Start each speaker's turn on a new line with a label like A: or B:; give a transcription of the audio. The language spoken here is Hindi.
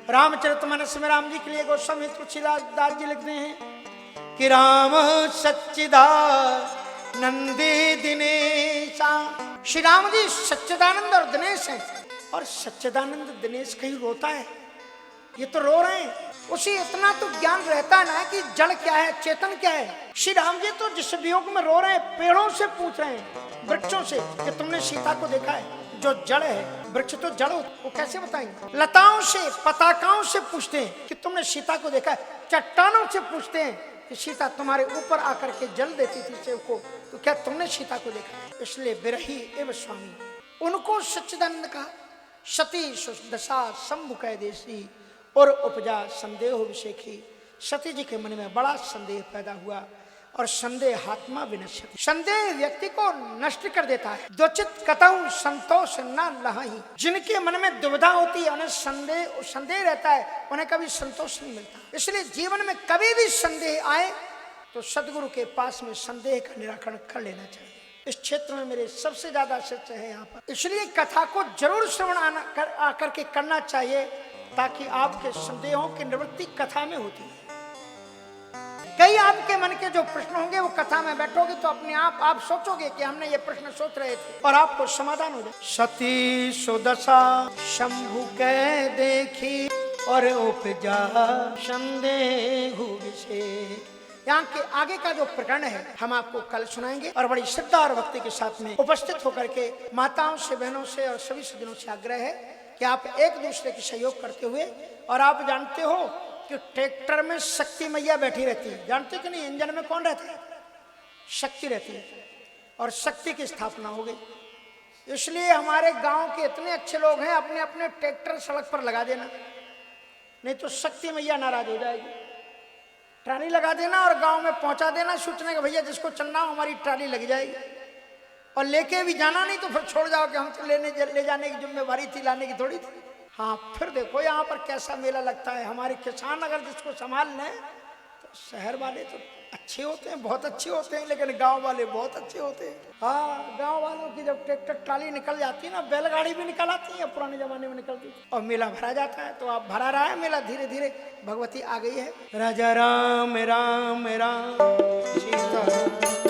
A: रामचरितमानस में राम जी के लिए गोस्वामी तुलसीदास जी लिखते हैं कि राम सच्चिदानंदी दिनेशा। श्री राम जी सच्चिदानंद और दिनेश हैं। और सच्चिदानंद दिनेश कहीं रोता है? ये तो रो रहे हैं। उसे इतना तो ज्ञान रहता ना कि जड़ क्या है, चेतन क्या है। श्री राम जी तो जिस वियोग में रो रहे हैं, पेड़ों से पूछ रहे हैं, वृक्षों से कि तुमने सीता को देखा है? जो जड़ है, वृक्ष तो जड़, वो कैसे बताएंगे? लताओं से, पताकाओं से पूछते हैं कि तुमने सीता को देखा है? चट्टानों से पूछते हैं कि सीता तुम्हारे ऊपर आकर के जल देती थी सेव को, तो क्या तुमने सीता को देखा? इसलिए बिरही एवं स्वामी, उनको सच्चिदानंद कहा। सती दशा शंभु कै देसी और उपजा संदेह विषेखी। सती जी के मन में बड़ा संदेह पैदा हुआ और संदेह आत्मा विनश्यति, संदेह व्यक्ति को नष्ट कर देता है। द्वचित कतहु संतोष न लहि, जिनके मन में दुविधा होती है, उन्हें संदेह रहता है, उन्हें कभी संतोष नहीं मिलता। इसलिए जीवन में कभी भी संदेह आए तो सदगुरु के पास में संदेह का निराकरण कर लेना चाहिए। इस क्षेत्र में मेरे सबसे ज्यादा सच है यहाँ पर, इसलिए कथा को जरूर श्रवण आकर के करना चाहिए, ताकि आपके संदेहों की निवृत्ति कथा में होती है। कई आपके मन के जो प्रश्न होंगे वो कथा में बैठोगे तो अपने आप सोचोगे कि हमने ये प्रश्न सोच रहे थे, और आपको समाधान हो जाए। सती सुदशा शंभु कै देखी और उपजा संदेह विषेख। यहाँ के आगे का जो प्रकरण है हम आपको कल सुनाएंगे, और बड़ी श्रद्धा और भक्ति के साथ में उपस्थित होकर के माताओं से, बहनों से और सभी सज्जनों से आग्रह है कि आप एक दूसरे की सहयोग करते हुए, और आप जानते हो कि ट्रैक्टर में शक्ति मैया बैठी रहती है, जानते कि नहीं? इंजन में कौन रहता है? शक्ति रहती है, और शक्ति की स्थापना हो गई। इसलिए हमारे गांव के इतने अच्छे लोग हैं, अपने अपने ट्रैक्टर सड़क पर लगा देना, नहीं तो शक्ति मैया नाराज हो जाएगी। ट्राली लगा देना और गांव में पहुंचा देना सूचना कि भैया जिसको चलना हो हमारी ट्राली लग जाएगी, और लेके भी जाना नहीं तो फिर छोड़ जाओ कि हम तो ले जाने की जिम्मेवारी थी, लाने की थोड़ी थी। हाँ, फिर देखो यहाँ पर कैसा मेला लगता है। हमारे किसान अगर जिसको संभाल लें तो शहर वाले तो अच्छे होते हैं, बहुत अच्छे होते हैं, लेकिन गांव वाले बहुत अच्छे होते हैं। हाँ, गांव वालों की जब ट्रैक्टर ट्राली निकल जाती है ना, बैलगाड़ी भी निकल आती है, पुराने जमाने में निकलती, और मेला भरा जाता है। तो आप भरा रहा है मेला, धीरे धीरे भगवती आ गई है। राजा राम राम राम सीता